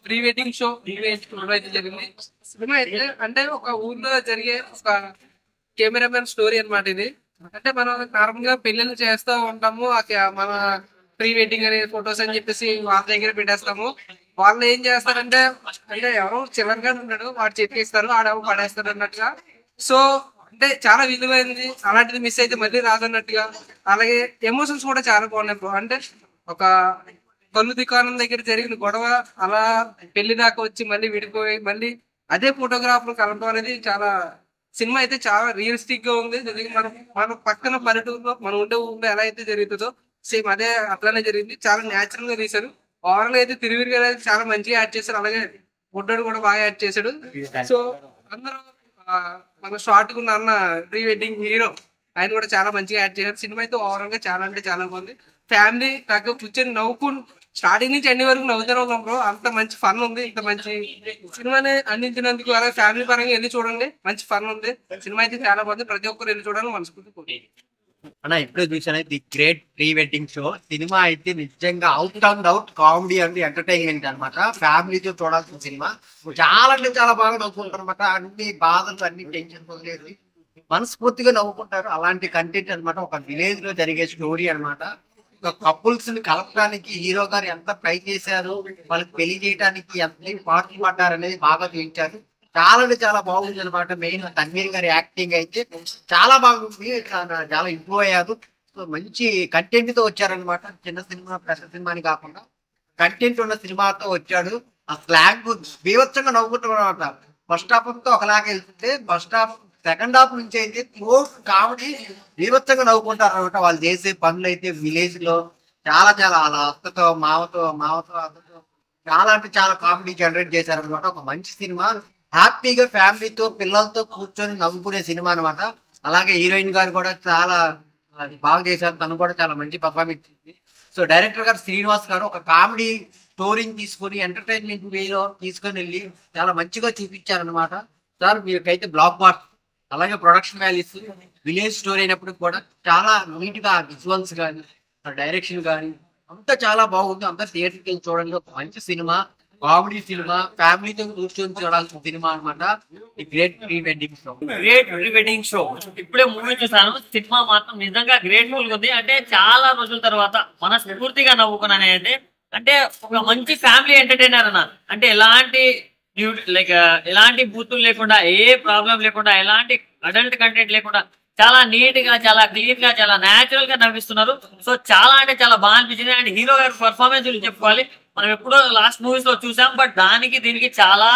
Pre wedding show event అయితే జరిగింది. Cinema అయితే అంటే ఒక ఊర్లో జరిగే ఒక కెమెరామెన్ స్టోరీ అన్నమాట ఇది. అంటే మనం నార్మల్ గా పెళ్లిళ్ళు చేస్తూ ఉంటాము. మన ప్రీ వెడ్డింగ్ అనే ఫొటోస్ అని చెప్పేసి వాళ్ళ దగ్గర పెట్టేస్తాము. వాళ్ళు ఏం చేస్తారంటే అంటే ఎవరో చిల్లరగా ఉంటాడు, వాడు చెప్పేస్తారు, ఆడెవో పడేస్తారు అన్నట్టుగా. సో అంటే చాలా విలువైనది, అలాంటిది మిస్ అయితే మళ్ళీ రాదన్నట్టుగా. అలాగే ఎమోషన్స్ కూడా చాలా బాగున్నాయి bro. అంటే ఒక కళ్ళు దుకాణం దగ్గర జరిగిన గొడవ అలా పెళ్లి దాకా వచ్చి మళ్ళీ విడిపోయి మళ్ళీ అదే ఫోటోగ్రాఫర్ కలపడం అనేది చాలా, సినిమా అయితే చాలా రియలిస్టిక్ గా ఉంది. నిజంగా మనం మన పక్కన పల్లెటూరులో మనం ఉండే ఊళ్ళో ఎలా అయితే జరుగుతుందో సేమ్ అదే అట్లానే జరిగింది. చాలా న్యాచురల్ గా తీశారు. ఓవరాల్ అయితే తిరువిరి గారు అయితే చాలా మంచిగా యాడ్ చేశారు. అలాగే బుడ్డోడు కూడా బాగా యాడ్ చేశాడు. సో అందరూ ఆ, మన షార్ట్ ఉన్న అన్న ప్రీ వెడ్డింగ్ హీరో ఆయన కూడా చాలా మంచిగా యాడ్ చేశారు. సినిమా అయితే ఓవరాల్ గా చాలా అంటే చాలా బాగుంది. ఫ్యామిలీ కాక కూర్చొని స్టార్టింగ్ నుంచి ఎండింగ్ వరకు నవ్వుతూనే ఉన్నాం బ్రో. అంత మంచి ఫన్ ఉంది. ఇంత మంచి సినిమాని అందించినందుకు అలాగే ఫ్యామిలీ పరంగా వెళ్ళి చూడండి, మంచి ఫన్ ఉంది. సినిమా అయితే చాలా బాగుంది. ప్రతి ఒక్కరు వెళ్ళి చూడాలని మనస్ఫూర్తి కోరుకుంటున్నాను. అన్న ఇప్పుడే చూసాను the great pre wedding show. Cinema అయితే నిజంగా out and out comedy and entertainment అనమాట. ఫ్యామిలీతో చూడాల్సిన సినిమా. చాలా అంటే చాలా బాగా నవ్వుకుంటారు అనమాట. అన్ని బాధలు అన్ని టెన్షన్ వదిలేసి మనస్ఫూర్తిగా నవ్వుకుంటారు. అలాంటి కంటెంట్ అనమాట. ఒక విలేజ్ లో జరిగే స్టోరీ అనమాట. ఒక కపుల్స్ ని కలపడానికి హీరో గారు ఎంత ట్రై చేశారు, వాళ్ళకి పెళ్లి చేయడానికి ఎంత పాటలు పడ్డారు అనేది బాగా చూపించారు. చాలా అంటే చాలా బాగుంది అనమాట. మెయిన్ తన్వీర్ గారి యాక్టింగ్ అయితే చాలా బాగుంది. చాలా ఇంప్రూవ్ అయ్యారు. సో మంచి కంటెంట్ తో వచ్చారనమాట. చిన్న సినిమా పెద్ద సినిమా అని కాకుండా కంటెంట్ ఉన్న సినిమాతో వచ్చాడు. ఆ స్లాంగ్ బీభత్సంగా నవ్వుకుంటాం అనమాట. ఫస్ట్ హాఫ్ తో ఒకలాగా వెళ్తుంటే ఫస్ట్ హాఫ్ సెకండ్ హాఫ్ నుంచి అయితే కామెడీ బీభత్సంగా నవ్వుకుంటారు అనమాట. వాళ్ళు చేసే పనులు అయితే విలేజ్ లో చాలా చాలా వాళ్ళ అత్తతో మావతో అత్తతో చాలా అంటే చాలా కామెడీ జనరేట్ చేశారనమాట. ఒక మంచి సినిమా. హ్యాపీగా ఫ్యామిలీతో పిల్లలతో కూర్చొని నవ్వుకునే సినిమా అనమాట. అలాగే హీరోయిన్ గారు కూడా చాలా బాగా చేశారు. తను కూడా చాలా మంచి పర్ఫార్మెన్స్ ఇచ్చింది. సో డైరెక్టర్ గారు శ్రీనివాస్ గారు ఒక కామెడీ స్టోరీని తీసుకొని ఎంటర్టైన్మెంట్ వేలో తీసుకొని వెళ్ళి చాలా మంచిగా చూపించారనమాట. సార్ మీకైతే బ్లాక్ బాస్టర్. అలాగే ప్రొడక్షన్ వాల్యూస్ విలేజ్ స్టోరీ అయినప్పుడు కూడా చాలా నీట్ గా విజువల్స్ కానీ డైరెక్షన్ కానీ అంతా చాలా బాగుంది. అంతా థియేటర్కి వెళ్ళి చూడండి. ఒక మంచి సినిమా, కామెడీ సినిమా, ఫ్యామిలీతో కూర్చొని చూడాల్సిన సినిమా అనమాట. ఈ great pre wedding show. Great pre wedding show ఇప్పుడే మూవీ చూసాను. సినిమా మాత్రం నిజంగా గ్రేట్ఫుల్ గా ఉంది. అంటే చాలా రోజుల తర్వాత మనస్ఫూర్తిగా నవ్వుకున్నాను. అయితే అంటే ఒక మంచి ఫ్యామిలీ ఎంటర్టైనర్ అన్న. అంటే ఎలాంటి లైక్ ఎలాంటి బూతులు లేకుండా, ఏ ప్రాబ్లం లేకుండా, ఎలాంటి అడల్ట్ కంటెంట్ లేకుండా చాలా నీట్ గా, చాలా క్లీన్ గా, చాలా న్యాచురల్ గా నవ్విస్తున్నారు. సో చాలా అంటే చాలా బాగా అనిపించింది. అండ్ హీరో గారి పర్ఫార్మెన్స్ చెప్పుకోవాలి. మనం ఎప్పుడో లాస్ట్ మూవీస్ లో చూసాం, బట్ దానికి దీనికి చాలా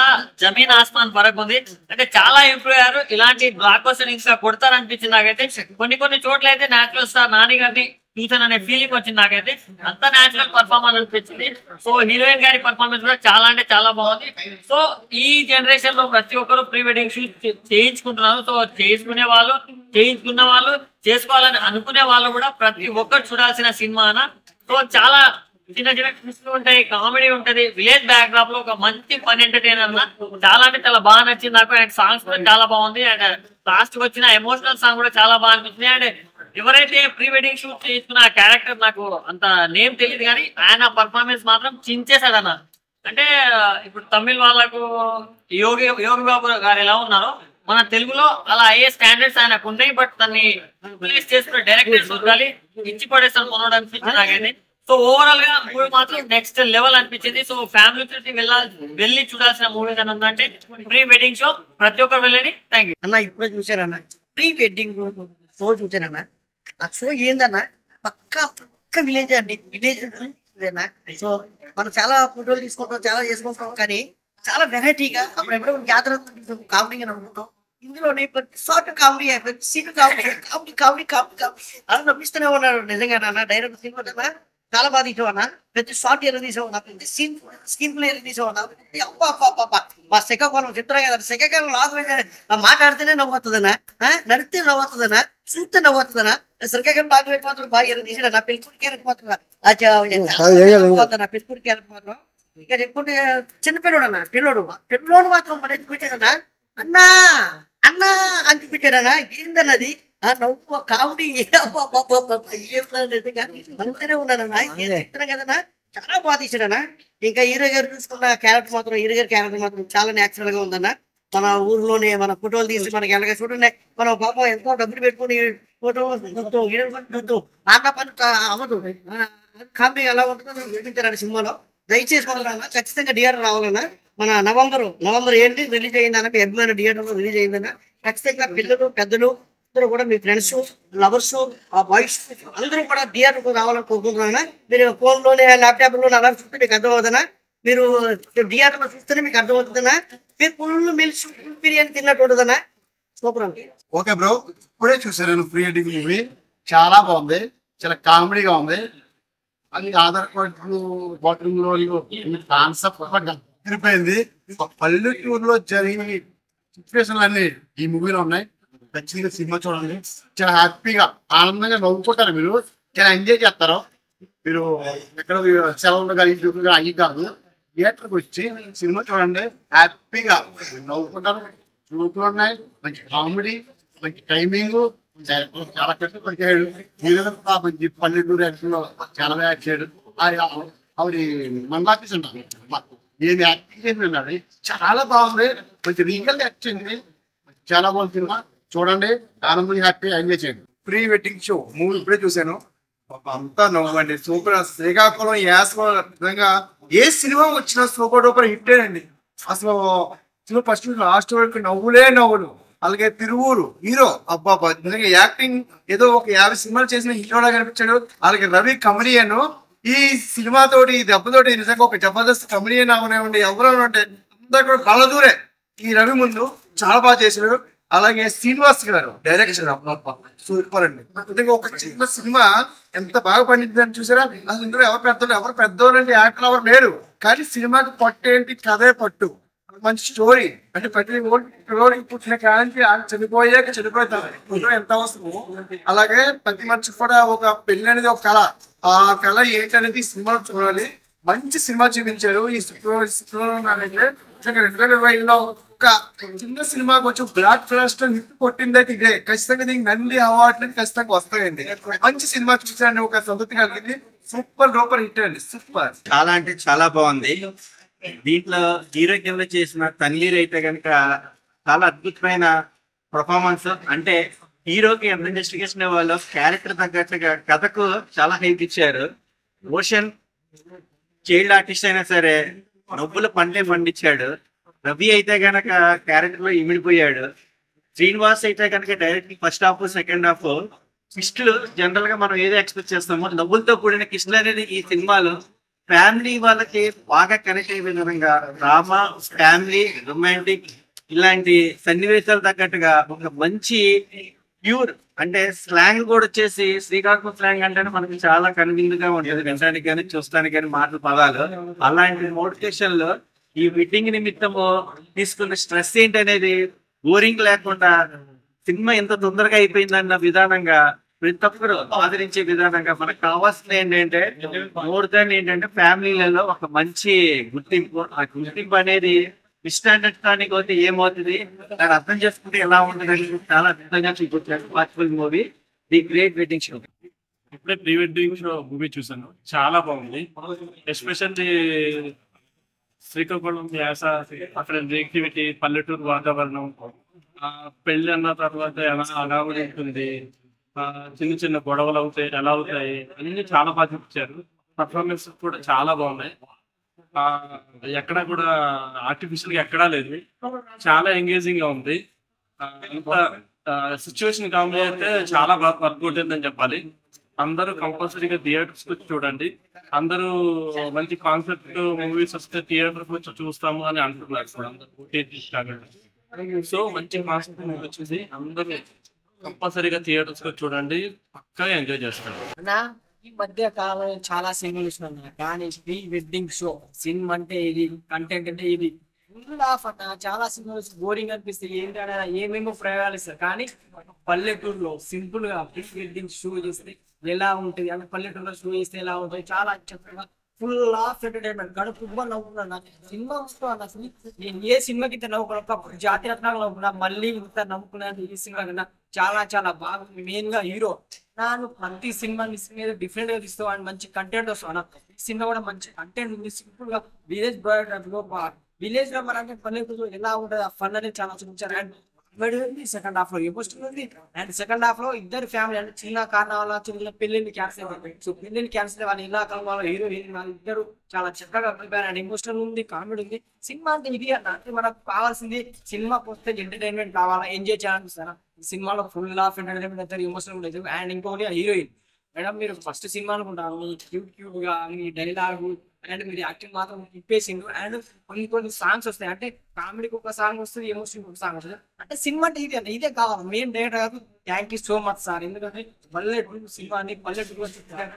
జమీన్ ఆస్మాన్ ఫరక్ ఉంది. అంటే చాలా ఇంప్రూవ్ అయ్యారు. ఇలాంటి బ్లాక్ బస్టర్ ఇంకా కొడతారనిపించింది నాకైతే. కొన్ని చోట్ల అయితే న్యాచురల్ స్టార్ నాని గారిని చూసాననే ఫీలింగ్ వచ్చింది నాకైతే. అంత న్యాచురల్ పర్ఫార్మెన్స్ అనిపించింది. సో హీరోయిన్ గారి పర్ఫార్మెన్స్ కూడా చాలా అంటే చాలా బాగుంది. సో ఈ జనరేషన్ లో ప్రతి ఒక్కరు ప్రీ వెడ్డింగ్ షూట్ చేయించుకుంటున్నారు. సో చేసుకునే వాళ్ళు, చేయించుకున్న వాళ్ళు, చేసుకోవాలని అనుకునే వాళ్ళు కూడా ప్రతి ఒక్కరు చూడాల్సిన సినిమా అన్న. సో చాలా చిన్న చిన్న ట్విస్ట్లు ఉంటాయి, కామెడీ ఉంటది. విలేజ్ బ్యాక్ డ్రాప్ లో ఒక మంచి ఫన్ ఎంటర్టైనర్ అన్న. చాలా అంటే చాలా బాగా నచ్చింది నాకు. అండ్ సాంగ్స్ కూడా చాలా బాగుంది. అండ్ లాస్ట్ వచ్చిన ఎమోషనల్ సాంగ్ కూడా చాలా బాగా అనిపించింది. అండ్ ఎవరైతే ప్రీ వెడ్డింగ్ షూట్ చేసుకున్న ఆ క్యారెక్టర్ నాకు అంత నేమ్ తెలియదు, కానీ ఆయన పర్ఫార్మెన్స్ మాత్రం చించేశాడు అన్న. అంటే ఇప్పుడు తమిళ వాళ్ళకు యోగి బాబు గారు ఎలా ఉన్నారో మన తెలుగులో అలా అయ్యే స్టాండర్డ్స్ ఆయనకు ఉన్నాయి. బట్ దాన్ని రిప్లేస్ చేసుకున్న డైరెక్టర్ చూడాలి, ఇచ్చి పడేస్తాను కొనడం అనిపించింది నాకైతే. సో ఓవరాల్ గా మూవీ మాత్రం నెక్స్ట్ లెవెల్ అనిపించింది. సో ఫ్యామిలీ తోటి వెళ్ళి చూడాల్సిన మూవీ అంటే ప్రీ వెడ్డింగ్ షో. ప్రతి ఒక్కరు వెళ్ళండి. థ్యాంక్ యూ అన్న ఇప్పుడే చూసారన్న ప్రీ వెడ్డింగ్ షో చూసారన్న. ఆ షో ఏందన్న పక్క విలేజ్ అండి. విలేజ్ ఇదేనా. సో మనం చాలా ఫోటోలు తీసుకుంటాం, చాలా చేసుకుంటాం, కానీ చాలా వెరైటీగా అప్పుడు ఎప్పుడో జాతర కామెడీ అని అనుకుంటాం. ఇందులోనే ప్రతి షార్ట్ కామెడీ, ప్రతి scene comedy comedy comedy comedy comedy అలా నవ్విస్తూనే ఉన్నాడు. నిజంగా నాన్న డైరెక్ట్ సినిమా చాలా బాగా తీసావన్నా. ప్రతి షార్ట్ ఎలా తీసావన్నా, ప్రతి స్క్రీన్ ప్లే ఎలా తీసావన్నా. అబ్బా మా శకాలం చెప్తారా కదా, శకాలం మాట్లాడితేనే నవ్వుతుందనా, నడితే నవ్వుతుందనా, చూస్తే నవ్వుతుందనా. శ్రీకాకుళం బాగా వెళ్ళిపోతాడు, బాగా ఎలా తీసాడు నా పెళ్ళికొడికి వెళ్ళిపోతున్నా, నా పెళ్ళికొడికి వెళ్ళిపోతున్నాం. ఇక చెప్పుకుంటే చిన్నపిల్లడు అన్న, పిల్లోడు మాత్రం మరి పెట్టాడన్నా. అన్నా అన్నా అని చూపించాడన్నా. ఏందన్నది ఆ నవ్వు కామెడీ అంతనే ఉన్నానన్నా. చెప్తున్నా కదన్నా, చాలా బాగా తీసాడన్న. ఇంకా హీరో గారు చూసుకున్న క్యారెక్టర్ మాత్రం, హీరో గారి క్యారెక్టర్ మాత్రం చాలా నేచురల్ గా ఉందన్న. మన ఊర్లోనే మన ఫోటోలు తీసి మనకి ఎలాగ చూడండి, మనం పాపం ఎంతో డబ్బులు పెట్టుకుని ఫోటో చూస్తూ ఆట పని అవ్వదు. కామెడీ ఎలా ఉంటుందో చూపించారు సినిమాలో. దయచేసి వాళ్ళ ఖచ్చితంగా థియేటర్ రావాలన్నా. మన నవంబర్ ఏంటి రిలీజ్ అయిందన్న, మీ అభిమాన థియేటర్ లో రిలీజ్ అయిందన్న. ఖచ్చితంగా పిల్లలు పెద్దలు అందరూ కూడా, మీ ఫ్రెండ్స్ లవర్స్ ఆ బాయ్స్ అందరూ కూడా థియేటర్కు రావాలని కోరుకుంటున్నా. మీరు ఫోన్ లోనే ల్యాప్టాప్ లోనే అలా చూస్తే మీకు అర్థమవుతుందా, మీరు థియేటర్ లో చూస్తేనే మీకు అర్థమవుతుందన్నా. మీరు ఫుల్ మిల్స్ ఫుల్ బిర్యానీ తిన్నట్టు ఉంటుందన్నా. సూపర్ అండి. ఓకే బ్రో, ఇప్పుడే చూసాను నేను ఫ్రీ ఎడిటింగ్ మూవీ. చాలా బాగుంది, చాలా కామెడీగా ఉంది. అది ఆధార్ కార్డు బాత్రూమ్ లో కాన్సెప్ట్ తిరిగిపోయింది. పల్లెటూరులో జరిగిన సిచ్యువేషన్లు అన్ని ఈ మూవీలో ఉన్నాయి. ఖచ్చితంగా సినిమా చూడండి, చాలా హ్యాపీగా ఆనందంగా నవ్వుకుంటారు. మీరు చాలా ఎంజాయ్ చేస్తారు. మీరు ఎక్కడ సెలవులు కానీ ఇంటికి కానీ అయ్యి కాదు, థియేటర్కి వచ్చి సినిమా చూడండి, హ్యాపీగా నవ్వుకుంటారు. చూపులు ఉన్నాయి, మంచి కామెడీ, మంచి టైమింగ్, చాలా కష్టపడిచాడు. మంచి పల్లెటూరు యాక్షన్ చాలా యాక్ట్ చేయడు. ఆవిడ మందాపీస్ ఉంటారు, ఏమి యాక్టింగ్ చేసింది, చాలా బాగుంది. మంచి రియల్ యాక్ట్ చేయండి, చాలా బాగుంది సినిమా. చూడండి, ఆనందంగా హ్యాపీగా ఎంజాయ్ చేయండి. ప్రీ వెడ్డింగ్ షో మూవీ ఇప్పుడే చూశాను, అంతా నవ్వండి. సూపర్. శ్రీకాకుళం నిజంగా ఏ సినిమా వచ్చినా సూపర్ డూపర్ హిట్ అండి. అసలు సినిమా ఫస్ట్ లాస్ట్ వరకు నవ్వులే నవ్వులు. అలాగే తిరువూరు హీరో అబ్బాబా నిజంగా యాక్టింగ్ ఏదో ఒక 50 సినిమాలు చేసిన హీరోలా కనిపించాడు. అలాగే రవి కమెడియన్ ఈ సినిమా తోటి ఈ దెబ్బతోటి నిజంగా ఒక జబర్దస్త్ కమెడియన్ అవనివ్వండి, ఎవరైనా ఉంటే అందరూ కూడా బలదూరే ఈ రవి ముందు. చాలా బాగా చేశాడు. అలాగే శ్రీనివాస్ గారు డైరెక్షన్ సూపర్ అండి. నిజంగా ఒక చిన్న సినిమా ఎంత బాగా పండిందని చూసారా. అసలు ఇందులో ఎవరు పెద్దోళ్ళు అంటే యాక్టర్ ఎవరు లేరు, కానీ సినిమాకి పట్టు ఏంటి, కథే పట్టు. మంచి స్టోరీ అంటే ప్రతి ఓడికి పుట్టిన కాలంకి చనిపోతారు ఎంత అవసరమో, అలాగే ప్రతి మనిషికి కూడా ఒక పెళ్లి అనేది ఒక కళ. ఆ కళ ఏంటనేది సినిమాలో చూడాలి. మంచి సినిమా చూపించారు. ఈ శుక్రవారం 2020లో ఒక చిన్న సినిమా కొంచెం బ్లాక్ ఫ్లాస్టర్ హిట్ కొట్టింది అయితే ఇదే. ఖచ్చితంగా దీనికి నంది అవార్డులు ఖచ్చితంగా వస్తాయండి. మంచి సినిమా చూసాను, ఒక సంతృప్తి కలిగింది. సూపర్ డూపర్ హిట్ అండి, సూపర్. చాలా అంటే చాలా బాగుంది. దీంట్లో హీరో కింద చేసిన తన్వీర్ అయితే కనుక చాలా అద్భుతమైన పర్ఫార్మెన్స్. అంటే హీరోకి ఎంత ఇన్వెస్టిగేషన్ ఇవ్వాలో క్యారెక్టర్ తగ్గట్టుగా కథకు చాలా హైప్ ఇచ్చారు. ఓషన్ చైల్డ్ ఆర్టిస్ట్ అయినా సరే నవ్వుల పండే పండించాడు. రవి అయితే గనక క్యారెక్టర్ లో ఇమిడిపోయాడు. శ్రీనివాస్ అయితే కనుక direct first half second half కిస్టులు జనరల్ గా మనం ఏదో ఎక్స్పెక్ట్ చేస్తామో నవ్వులతో కూడిన కిస్టులు అనేది ఈ సినిమాలో ఫ్యామిలీ వాళ్ళకి బాగా కనెక్ట్ అయ్యే విధంగా డ్రామా, ఫ్యామిలీ, రొమాంటిక్ ఇలాంటి సన్నివేశాలు తగ్గట్టుగా ఒక మంచి ప్యూర్ అంటే స్లాంగ్ కూడా వచ్చేసి శ్రీకాకుళం స్లాంగ్ అంటే మనకి చాలా కన్విందుగా ఉంటుంది వినడానికి కానీ చూస్తానికి కానీ మాటలు పదాలు. అలాంటి మోటివేషన్ లో ఈ వెడ్డింగ్ నిమిత్తము తీసుకున్న స్ట్రెస్ ఏంటి అనేది బోరింగ్ లేకుండా సినిమా ఎంత తొందరగా అయిపోయిందన్న విధానంగా ప్రతి ఒక్కరు ఆదరించే విధానంగా మనకు కావాల్సింది ఏంటంటే మోర్ దాన్ ఏంటంటే ఫ్యామిలీలలో ఒక మంచి గుర్తింపు. ఆ గుర్తింపు అనేది మిస్అండర్స్టాండింగ్ అయితే ఏమవుతుంది, దాన్ని అర్థం చేసుకుంటే ఎలా ఉంటుంది చాలా అద్భుతంగా చూపించారు. Watchful movie the great wedding show. ఇప్పుడే ప్రీ వెడ్డింగ్ షో మూవీ చూసాను, చాలా బాగుంది. ఎస్పెషల్లీ శ్రీకాకుళం యాస, అక్కడ యాక్టివిటీ, పల్లెటూరు వాతావరణం, పెళ్లి అన్న తర్వాత ఎలా అడావుడి ఉంటుంది, చిన్న చిన్న గొడవలు అవుతాయి ఎలా అవుతాయి అన్ని చాలా బాగా చూపించారు. పర్ఫార్మెన్స్ కూడా చాలా బాగున్నాయి. ఎక్కడా కూడా ఆర్టిఫిషియల్ గా ఎక్కడా లేదు, చాలా ఎంగేజింగ్ గా ఉంది. అంత సిచ్యువేషన్ కామెడీ అయితే చాలా బాగా వర్కౌట్ అయిందని చెప్పాలి. అందరూ కంపల్సరీగా థియేటర్స్ వచ్చి చూడండి. అందరూ మంచి కాన్సెప్ట్ మూవీస్ వస్తే థియేటర్కి వచ్చి చూస్తాము అని అంటున్నారు. సో మంచి కాన్సెప్ట్ మూవీ వచ్చింది, అందరూ కంపల్సరీగా థియేటర్స్ వచ్చి చూడండి, పక్కా ఎంజాయ్ చేస్తారు. ఈ మధ్య కాలం చాలా సినిమాలు ఇస్తున్నాను, కానీ ప్రీ వెడ్డింగ్ షో సినిమా అంటే ఇది, కంటెంట్ అంటే ఇది ఫుల్ ఆఫ్ అన్న. చాలా సినిమాలు బోరింగ్ అనిపిస్తాయి, ఏంటంటే ఏమేమో ప్రయోగాలు ఇస్తారు. కానీ పల్లెటూరులో సింపుల్ గా ప్రీ వెడ్డింగ్ షో చేస్తే ఎలా ఉంటుంది, అంటే పల్లెటూరులో షో చేస్తే ఎలా ఉంటుంది, చాలా చక్కగా ఫుల్ ఆఫ్ ఎంటర్టైన్మెంట్. గడుపు నవ్వుకున్నాను సినిమా మొత్తం అన్న. అసలు నేను ఏ సినిమాకి ఇంత నవ్వుకున్నా, జాతి రత్నాలు నవ్వుకున్నా, మళ్ళీ ఇంత నవ్వుకున్నాను ఈ సినిమా కన్నా. చాలా చాలా బాగా, మెయిన్ గా హీరో నాను ప్రతి సినిమా డిఫరెంట్ గా తీస్తావు అండ్ మంచి కంటెంట్ వస్తావు. సినిమా కూడా మంచి కంటెంట్ ఉంది. సింపుల్ గా విలేజ్ విలేజ్ లో మన పల్లెటూరు ఎలా ఉంటుంది ఆ ఫన్ అనేది చాలా చూపించారు. అండ్ సెకండ్ హాఫ్ లో ఎమోషనల్ ఉంది. అండ్ సెకండ్ హాఫ్ లో ఇద్దరు ఫ్యామిలీ అంటే చిన్న కారణాల చిన్న పెళ్లిని క్యాన్సిల్ అయిపోయింది. సో పెళ్లిని క్యాన్సిల్ వాళ్ళ ఇలా కాలంలో హీరో హీరోయిన్ వాళ్ళు ఇద్దరు చాలా చక్కగా కలిపారు. అండ్ ఎమోషనల్ ఉంది, కామెడీ ఉంది. సినిమా అంటే ఇది అన్న, అంటే మనకు కావాల్సింది సినిమాకి వస్తే ఎంటర్టైన్మెంట్ కావాలా, ఎంజాయ్ చేయాలనిపిస్తారా. సినిమాలో ఫుల్ ఆఫ్ ఎంటర్టైన్మెంట్ అయితే ఎమోషనల్ ఉండేది. అండ్ ఇంకోటి హీరోయిన్ మేడం, మీరు ఫస్ట్ సినిమా అనుకుంటారు మీ క్యూట్ క్యూట్ గా మీ డైలాగు అండ్ మీరు యాక్టింగ్ మాత్రం తిప్పేసిండు. అండ్ కొన్ని సాంగ్స్ వస్తాయి, అంటే కామెడీకి ఒక సాంగ్ వస్తుంది, ఎమోషన్ ఒక సాంగ్ వస్తుంది. అంటే సినిమా అంటే ఇది అన్న, ఇదే కావాలి మెయిన్ డైరెక్టర్ కాదు. Thank you so much sir, ఎందుకంటే పల్లెటూరు సినిమాని పల్లెటూరు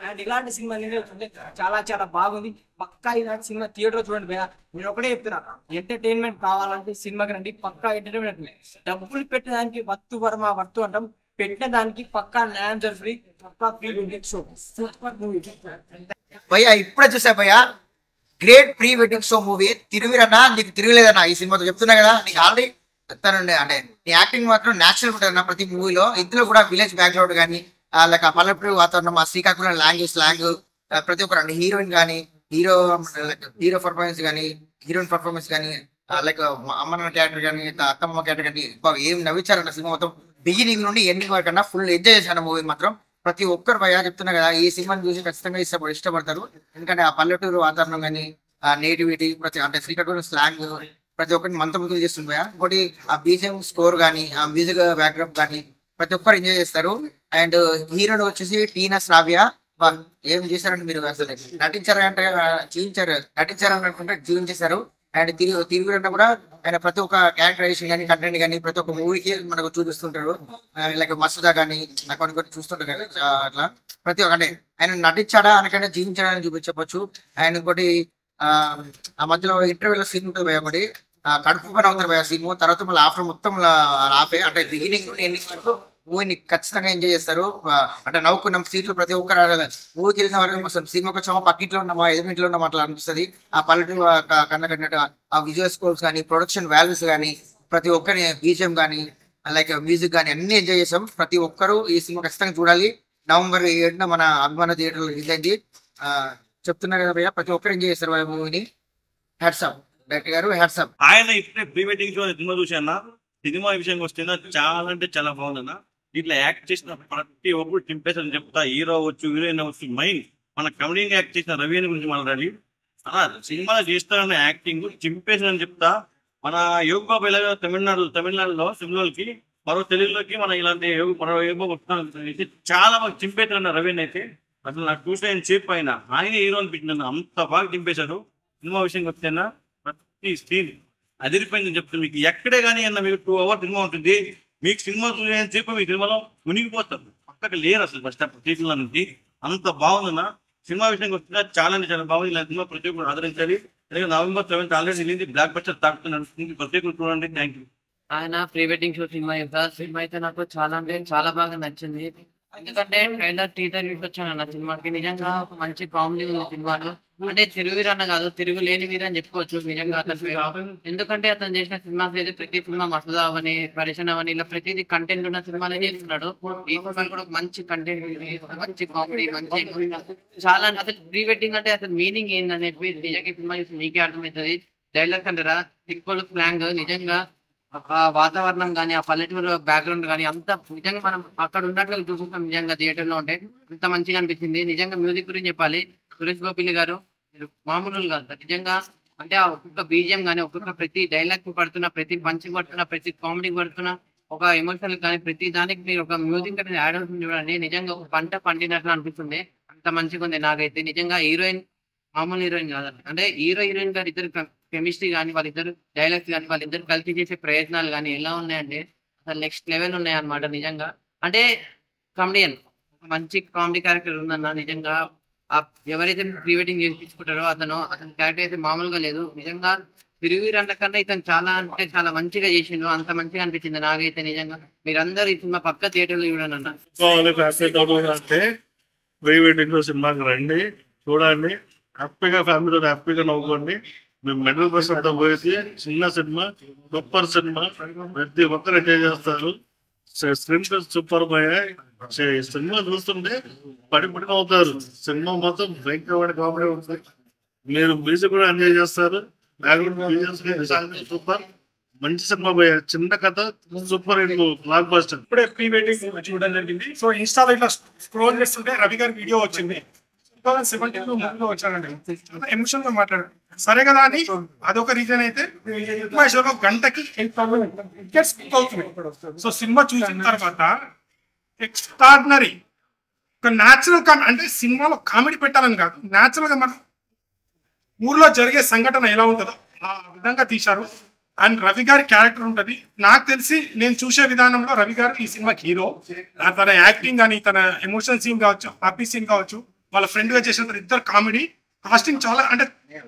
అండ్ ఇలాంటి సినిమా అనేది చాలా చాలా బాగుంది. పక్కా ఇలాంటి సినిమా థియేటర్ చూడండి భయ్యా. నేను ఒకటే చెప్తున్నా, ఎంటర్టైన్మెంట్ కావాలంటే సినిమాకి రండి, పక్కా ఎంటర్టైన్మెంట్. డబ్బులు పెట్టడానికి వర్తు అంటాం, పెట్టిన దానికి పక్కా న్యాయం ఫ్రీ, పక్కా ఫ్రీ షో. సూపర్ మూవీ భయ్యా. ఇప్పుడే చూసా భయ్యా, great pre wedding show movie. తిరుగురన్నా నీకు తిరుగులేదన్నా ఈ సినిమాతో చెప్తున్నా కదా. నీకు ఆల్రెడీ చెప్తానండి, అంటే నీ యాక్టింగ్ మాత్రం నేచురల్ ఉంటుంది ప్రతి మూవీలో. ఇందులో కూడా విలేజ్ బ్యాక్గ్రౌండ్ కానీ లైక్ ఆ పల్లెటూరు వాతావరణం, ఆ శ్రీకాకుళం స్లాంగ్ ప్రతి ఒక్కరు హీరోయిన్ కానీ హీరో పర్ఫార్మెన్స్ కానీ హీరోయిన్ పర్ఫార్మెన్స్ కానీ లైక్ అమ్మన్న క్యారెక్టర్ కానీ అత్తమ్మ క్యారెక్టర్ కానీ ఏం నవ్వించారన్న సినిమా మొత్తం బిగినింగ్ నుండి ఎండింగ్ వరకు అన్నా ఫుల్ ఎంజాయ్ చేశాను మూవీ మాత్రం. ప్రతి ఒక్కరు భయ్యా చెప్తున్నా కదా, ఈ సినిమాని చూసి ఖచ్చితంగా ఇష్టపడతారు. ఎందుకంటే ఆ పల్లెటూరు వాతావరణం కానీ ఆ నేటివిటీ అంటే శ్రీకాకుళం స్లాంగ్ ప్రతి ఒక్కరిని మంత్రముగ్ధులు చేస్తుంది భయ్యా. ఇంకోటి ఆ బీజిఎం స్కోర్ కానీ ఆ మ్యూజిక్ బ్యాక్గ్రౌండ్ కానీ ప్రతి ఒక్కరు ఎంజాయ్ చేస్తారు. అండ్ హీరోయిన్ వచ్చేసి టీనా శ్రావ్య. ఏం చేశారంటే మీరు అసలు నటించారని అనుకుంటే జీవించేశారు. అండ్ తిరుగురంటే కూడా ఆయన ప్రతి ఒక్క క్యారెక్టరైజేషన్ కానీ కంటెంట్ కానీ ప్రతి ఒక్క మూవీకి మనకు చూపిస్తుంటారు. లైక్ మస్తుదా కానీ కొన్ని చూస్తుంటారు కదా, అట్లా ప్రతి ఒక్క అంటే ఆయన నటించాడా అనకంటే జీవించాడా అని చూపించవచ్చు. అండ్ ఇంకోటి ఆ మధ్యలో ఇంటర్వ్యూలో సీన్ ఉంటుంది ఒకటి, కడుపు పని అవుతారు భయ సీన్. తర్వాత మళ్ళీ ఆఫ్టర్ మొత్తం ఆపే అంటే బిగినింగ్ నుండి ఎండింగ్ వరకు మూవీని ఖచ్చితంగా ఎంజాయ్ చేస్తారు. అంటే నవ్వుకున్నాం సీట్లు ప్రతి ఒక్కరు మూవీకి వెళ్ళిన వరకు సినిమాకి వచ్చామా పక్కింట్లో ఉన్నామా ఎదురింట్లో ఉన్నామా అట్లా అనిపిస్తుంది. ఆ పల్లెటూరు కన్నా కట్టినట్టు ఆ విజువల్ స్కోర్స్ కానీ ప్రొడక్షన్ వాల్యూస్ కానీ ప్రతి ఒక్కరి బీజిఎం కానీ లైక్ మ్యూజిక్ కానీ అన్ని ఎంజాయ్ చేసాం. ప్రతి ఒక్కరు ఈ సినిమా ఖచ్చితంగా చూడాలి. November 7న మన అభిమాన థియేటర్లో రిలీజ్ అయింది. చెప్తున్నారు కదా భయ్యా, ప్రతి ఒక్కరు ఎంజాయ్ చేస్తారు మూవీని. హ్యాట్సాప్ డైరెక్టర్ గారు, హ్యాట్సాప్. ఆయన ఇప్పుడే ప్రీ వెడ్డింగ్ షో సినిమా చూసాను. సినిమా విషయంకి వస్తే చాలా అంటే చాలా బాగుందన్న. దీంట్లో యాక్ట్ చేసిన ప్రతి ఒక్కరు చింపేసని చెప్తా. హీరో అవ్వచ్చు, హీరోయిన్ అవ్వచ్చు, మైన్ మన కమెడీని యాక్ట్ చేసిన రవి గురించి మాట్లాడాలి. అలా సినిమాలో చేస్తారన్న యాక్టింగ్ చింపేసని చెప్తా. మన యోగ బాబు ఎలా తమిళనాడులో సినిమాలకి మరో తెలుగులోకి మన ఇలాంటి మరో యోగ బాబు చాలా బాగా చింపేశారన్న రవిని అయితే. అసలు నాకు చూసిన సేపు అయినా ఆయన హీరో అనిపించింది, అంత బాగా చింపేశారు. సినిమా విషయంకి వస్తేనా ప్రతి సీన్ అదిరిపోయిందని చెప్తాను. మీకు ఎక్కడే కానీ అన్న మీకు 2 hours సినిమా ఉంటుంది. మీకు సినిమా చూసిన సేపు మీ సినిమాలో మునిగిపోతారు, పక్కకి లేరు అసలు ఫస్ట్ థియేటర్ల నుంచి. అంత బాగుందన్న. సినిమా విషయంకి వస్తే చాలా అంటే చాలా బాగుంది. ఇలాంటి సినిమా ప్రతి ఒక్కరు ఆదరించాలి. November 7th ఆల్రెడీ వెళ్ళింది. బ్లాక్ బస్టర్ తాకుతుంది. ప్రతి ఒక్కరు చూడండి. Thank you. ఆయన ప్రీ వెడ్డింగ్ షో సినిమా సినిమా అయితే నాకు చాలా అంటే చాలా బాగా నచ్చింది. ఎందుకంటే ట్రైలర్ టీజర్ చూసి వచ్చాను అన్న సినిమాకి. నిజంగా ఒక మంచి కామెడీ ఉంది సినిమాలో. అంటే తిరుగువీరన్న కాదు, తిరుగు లేని వీరు అని చెప్పుకోవచ్చు నిజంగా అతను. ఎందుకంటే అతను చేసిన సినిమాస్ అయితే ప్రతి సినిమా మసదా అవని పరిశన అవని ఇలా ప్రతిదీ కంటెంట్ ఉన్న సినిమాలే చేస్తున్నాడు. ఈ సినిమా కూడా మంచి కంటెంట్, మంచి కామెడీ, మంచి చాలా. అసలు ప్రీ వెడ్డింగ్ అంటే అసలు మీనింగ్ ఏందనేది నిజంగా సినిమా చూసి మీకే అర్థమవుతుంది. డైలాగ్ అంటారా తిక్కులు స్లాంగ్ నిజంగా ఆ వాతావరణం కానీ ఆ పల్లెటూరు బ్యాక్గ్రౌండ్ కానీ అంత నిజంగా మనం అక్కడ ఉన్నట్లు చూసుకుంటాం. నిజంగా థియేటర్ లో ఉంటే అంత మంచిగా అనిపించింది. నిజంగా మ్యూజిక్ గురించి చెప్పాలి, సురేష్ గోపిల్ గారు మామూలు కాదు నిజంగా. అంటే ఆ ఒక్కొక్క బీజిఎం కానీ ఒక్కొక్క ప్రతి డైలాగ్ పడుతున్న, ప్రతి పంచ్ పడుతున్న, ప్రతి కామెడీ పడుతున్న, ఒక ఎమోషనల్ కానీ ప్రతి దానికి మీరు ఒక మ్యూజిక్ అనేది యాడ్ అవుతుంది చూడండి. నిజంగా ఒక పంట పండినట్లు అనిపిస్తుంది. అంత మంచిగా ఉంది నాకైతే. నిజంగా హీరోయిన్ మామూలు హీరోయిన్ కాదండి. అంటే హీరోయిన్ గారు ఇద్దరు కెమిస్ట్రీ కానీ వాళ్ళిద్దరు డైలాగ్స్ కానీ వాళ్ళిద్దరు కలిసి చేసే ప్రయత్నాలు కానీ ఎలా ఉన్నాయంటే అసలు నెక్స్ట్ లెవెల్ ఉన్నాయన్నమాట నిజంగా. అంటే కామెడియన్ మంచి కామెడీ క్యారెక్టర్ ఉందన్న నిజంగా. ఎవరైతే ప్రీ వెడ్డింగ్ చేయించుకుంటారో అతని క్యారెక్టర్ అయితే మామూలుగా లేదు నిజంగా. తిరుగువీరన్న కన్నా ఇతను చాలా అంటే చాలా మంచిగా చేసిండు. అంత మంచిగా అనిపించింది నాకైతే నిజంగా. మీరందరూ ఈ సినిమా పక్క థియేటర్లో చూడండి అన్న. అంటే ప్రీ వెడ్డింగ్ సినిమాకి రండి, చూడండి, హ్యాపీగా ఫ్యామిలీతో హ్యాపీగా నవ్వుకోండి. మేము మిడిల్ క్లాస్ అంతా పోయేది చిన్న సినిమా, సూపర్ సినిమా, ప్రతి ఒక్కరు ఎంజాయ్ చేస్తారు. స్క్రీన్ సూపర్ పోయాయి. సినిమా చూస్తుంటే పడి అవుతారు. సినిమా మొత్తం భయంకరమైన కామెడీ ఉంటుంది. మీరు మ్యూజిక్ కూడా ఎంజాయ్ చేస్తారు. Background super. మంచి సినిమా పోయా. చిన్న కథ సూపర్ హిట్ బ్లాక్ బస్టర్. ఇప్పుడే ప్రీ వెడ్డింగ్ చూడడం జరిగింది. సో ఇన్స్టాలో ఇట్లా స్క్రోల్ చేస్తుంటే రవి గారి వీడియో వచ్చింది. 2017 మూవీలో వచ్చానండి. ఎమోషన్ గా మాట్లాడారు. సరే కదా అని అదొక రీజన్ అయితే సినిమా గంటకి 8,000 టికెట్స్ బుక్ అవుతున్నాయి. సో సినిమా చూసిన తర్వాత ఎక్స్ట్రాడినరీ ఒక న్యాచురల్ అంటే సినిమాలో కామెడీ పెట్టాలని కాదు, న్యాచురల్ గా మన ఊర్లో జరిగే సంఘటన ఎలా ఉంటుందో ఆ విధంగా తీశారు. అండ్ రవి గారి క్యారెక్టర్ ఉంటుంది. నాకు తెలిసి నేను చూసే విధానంలో రవి గారు ఈ సినిమాకి హీరో. తన యాక్టింగ్ కానీ, తన ఎమోషనల్ సీన్ కావచ్చు, హ్యాపీ సీన్ కావచ్చు, వాళ్ళ ఫ్రెండ్ గా చేసిన ఇద్దరు కామెడీ, కాస్టింగ్ చాలా అంటే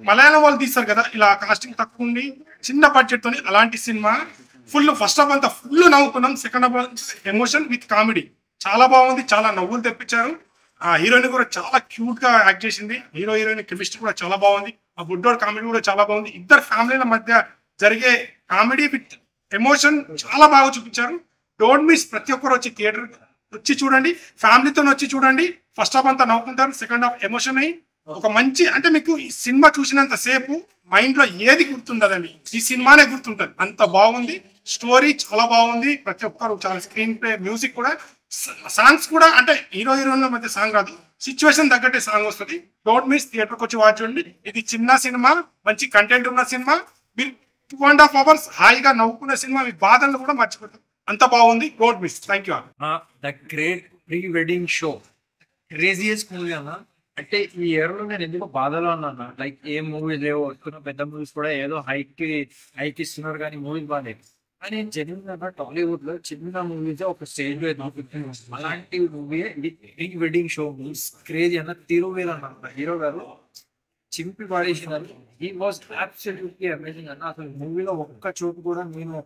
మలయాళం వాళ్ళు తీస్తారు కదా ఇలా కాస్టింగ్ తక్కువ ఉండి చిన్న బడ్జెట్ తోని అలాంటి సినిమా. ఫస్ట్ హాఫ్ అంతా ఫుల్ నవ్వుకున్నాం. Second half emotion with comedy చాలా బాగుంది. చాలా నవ్వులు తెప్పించారు. ఆ హీరోయిన్ కూడా చాలా క్యూట్ గా యాక్ట్ చేసింది. హీరో హీరోయిన్ కెమిస్ట్రీ కూడా చాలా బాగుంది. ఆ బుడ్డోడ్ కామెడీ కూడా చాలా బాగుంది. ఇద్దరు ఫ్యామిలీల మధ్య జరిగే కామెడీ విత్ ఎమోషన్ చాలా బాగా చూపించారు. Don't miss. ప్రతి ఒక్కరు వచ్చి థియేటర్ వచ్చి చూడండి. ఫ్యామిలీతో వచ్చి చూడండి. ఫస్ట్ హాఫ్ అంతా నవ్వుకుంటారు. సెకండ్ హాఫ్ ఎమోషన్ అయ్యి ఒక మంచి అంటే మీకు ఈ సినిమా చూసినంత సేపు మైండ్ లో ఏది గుర్తుండదండి, ఈ సినిమానే గుర్తుంటది. అంత బాగుంది. స్టోరీ చాలా బాగుంది. ప్రతి ఒక్కరు చాలా స్క్రీన్ ప్లే, మ్యూజిక్ కూడా, సాంగ్స్ కూడా అంటే హీరో హీరోయిన్ల మధ్య సాంగ్ కాదు, సిచ్యువేషన్ తగ్గట్టే సాంగ్ వస్తుంది. Don't miss. థియేటర్కి వచ్చి వాచ్ చేయండి. ఇది చిన్న సినిమా, మంచి కంటెంట్ ఉన్న సినిమా. మీరు 2.5 hours హాయిగా నవ్వుకునే సినిమా. మీ బాధలను కూడా మర్చిపోతారు. అంత బాగుంది. Don't miss. Thank you. The great pre wedding show craziest movie అన్న. అంటే ఈ ఇయర్ లో నేను ఎందుకు బాధలో అన్నా, లైక్ ఏ మూవీస్ లేవు, వస్తున్న పెద్ద మూవీస్ కూడా ఏదో హైక్ ఇస్తున్నారు కానీ మూవీస్ బాగాలేదు. కానీ జెన్యున్ గా టాలీవుడ్ లో చిన్న మూవీస్ ఒక స్టేజ్ లో ఎదుగుతున్నాయి. అలాంటి మూవీ ఇది pre wedding show movies crazy అన్న. తిరువేల్ అన్న హీరో గారు చింపి పాడేసినారు. హీ వాజ్ అబ్సల్యూట్లీ అమేజింగ్ అన్న. అసలు మూవీలో ఒక్క చోటు కూడా నేను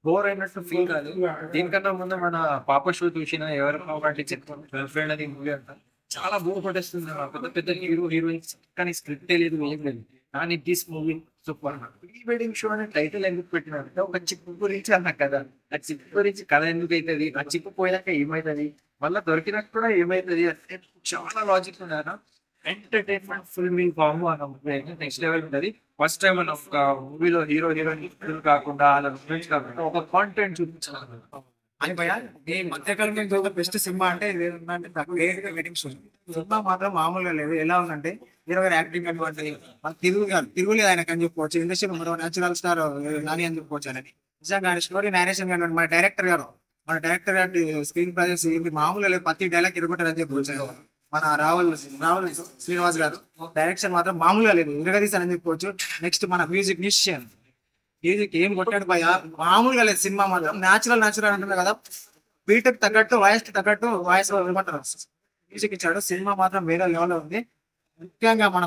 బోర్ అయినట్టు ఫీల్ కాదు. దీనికన్నా ముందు మన పాప షో చూసిన ఎవరు కాబట్టి గర్ల్ ఫ్రెండ్ అని మూవీ అంట చాలా బోర్ పట్టేస్తుంది. పెద్ద పెద్ద హీరో హీరోయిన్స్ కానీ స్క్రిప్ట్ లేదు, ఏం లేదు. కానీ this movie super. Pre wedding show అనే టైటిల్ ఎందుకు పెట్టినారంటే ఒక చిప్పు గురించి అన్న కదా. ఆ చిప్పు గురించి కథ ఎందుకు అవుతుంది, ఆ చిప్పు పోయినాక ఏమవుతుంది, మళ్ళీ దొరికినాక కూడా ఏమవుతుంది అంటే చాలా లాజిక్ ఉన్నాను. ఎంటర్టైన్మెంట్ ఫిల్మింగ్ కాంబో అన్న మూవీ అయితే నెక్స్ట్ లెవెల్ ఉంటుంది. ఫస్ట్ టైం అన్న ఒక మూవీలో హీరో హీరోయిన్ కాకుండా అలా రొమాన్స్ కాకుండా ఒక కాంటెంట్ చూపించాలి అని భయ. ఈ మధ్యకాలంలో బెస్ట్ సినిమా అంటే ఇది ఏంటంటే గ్రేట్ వెడ్డింగ్ షో. సినిమా మాత్రం మామూలుగా లేదు. ఎలా ఉందంటే హీరో గారి యాక్టింగ్ అనివ్వండి, మన తిరుగులేదు ఆయనకు అని చెప్పుకోవచ్చు. ఇండస్ట్రీలో మరో నేచురల్ స్టార్ నాని అని చెప్పుకోవచ్చు. అని నిజంగా స్టోరీ నేరేషన్ కానివ్వండి, మన డైరెక్టర్ గారు స్క్రీన్ ప్రజెన్స్ ఇది మామూలుగా లేదు. ప్రతి డైలాగ్ ఇరుగుంటారని చెప్పుకోవచ్చు. మన రావుల్ శ్రీనివాస్ గారు డైరెక్షన్ మాత్రం మామూలుగా లేదు, ఇరగదీశారని చెప్పుకోవచ్చు. నెక్స్ట్ మన మ్యూజిక్ ఏం కొట్టాడు భయ, మామూలుగా లేదు. సినిమా మాత్రం న్యాచురల్ అంటున్నారు కదా, బీటెక్ తగ్గట్టు వాయిస్ ఏమంటారు మ్యూజిక్ ఇచ్చాడు. సినిమా మాత్రం వేరే లెవెల్లో ఉంది. ముఖ్యంగా మన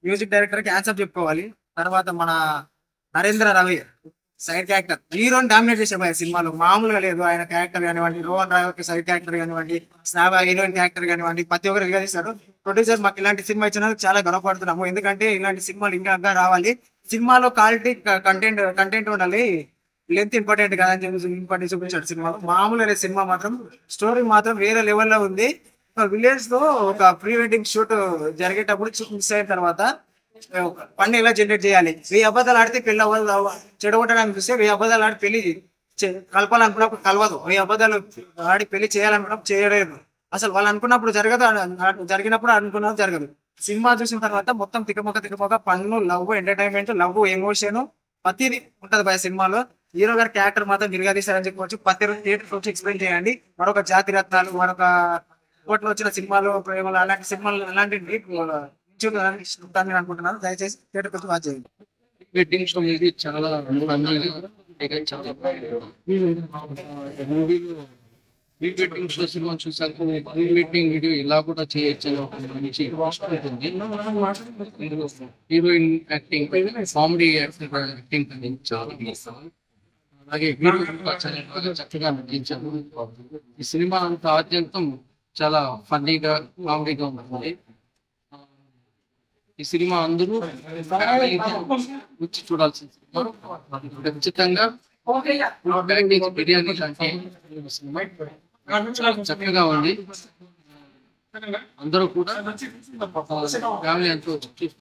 మ్యూజిక్ డైరెక్టర్ కి ఆన్సర్ చెప్పుకోవాలి. తర్వాత మన నరేంద్ర రవి సైడ్ క్యారెక్టర్ హీరోని డామినేట్ చేసే భయ సినిమాలో మామూలుగా లేదు. ఆయన క్యారెక్టర్ కానివ్వండి, రోహన్ రావు సైడ్ క్యారెక్టర్ కానివ్వండి, స్నాబా హీరోయిన్ క్యారెక్టర్ కానివ్వండి, ప్రతి ఒక్కరు విగదిస్తారు. ప్రొడ్యూసర్ మాకు ఇలాంటి సినిమా ఇచ్చినందుకు చాలా గర్వపడుతున్నాము. ఎందుకంటే ఇలాంటి సినిమాలు ఇంకా రావాలి. సినిమాలో క్వాలిటీ కంటెంట్ ఉండాలి, లెంత్ ఇంపార్టెంట్ కాదని చెప్పి ఇంపార్టెంట్ చూపించాడు సినిమాలో. మామూలుగా సినిమా మాత్రం స్టోరీ మాత్రం వేరే లెవెల్లో ఉంది. విలేజ్ లో ఒక ప్రీ వెడ్డింగ్ షూట్ జరిగేటప్పుడు మిస్ అయిన తర్వాత ఫండ్ ఎలా జనరేట్ చేయాలి, 1000 అబద్ధాలు ఆడితే పెళ్లి చెడగొట్టడానికి చూస్తే 1000 అబద్ధాలు ఆడి పెళ్లి కలపాలనుకున్నప్పుడు కలవదు, 1000 అబద్ధాలు ఆడి పెళ్లి చేయాలనుకున్నప్పుడు చేయలేదు. అసలు వాళ్ళు అనుకున్నప్పుడు జరగదు, జరిగినప్పుడు అనుకున్నప్పుడు జరగదు. సినిమా చూసిన తర్వాత మొత్తం తికమొక్క పన్ను, లవ్, ఎంటర్టైన్మెంట్, లవ్, ఎమోషన్ ప్రతిదీ ఉంటది భయ సినిమాలో. హీరో గారి క్యారెక్టర్ మాత్రం నిరగదీశారని చెప్పవచ్చు. ప్రతి రోజు థియేటర్ వచ్చి ఎక్స్ప్లెయిన్ చేయండి. మరొక జాతి రత్నాలు, మరొక కోట్లో వచ్చిన సినిమాలు, ప్రేమలు, అలాంటి సినిమాలు అలాంటి అనుకుంటున్నాను. దయచేసి థియేటర్ వచ్చి వాచ్ చేయండి. వెడ్డింగ్ షో అనేది చాలా మూవీలో ప్రీ వెడ్డింగ్ షో సినిమా చూసాక ప్రీ వెడ్డింగ్ వీడియో ఇలా కూడా చేయొచ్చు మంచి ఉంటుంది. హీరోయిన్ యాక్టింగ్, కామెడీ యాక్టింగ్ అనేది చాలా అలాగే హీరో చక్కగా నటించారు. ఈ సినిమా అంత ఆద్యంతం చాలా ఫన్నీగా, కామెడీగా ఉంటుంది. ఈ సినిమా అందరూ వచ్చి చూడాల్సిన సినిమా. ఖచ్చితంగా ప్యాకేజ్ బిర్యానీ లాంటి చక్కగా ఉంది. అందరూ కూడా ఫ్యామిలీ ఎంతో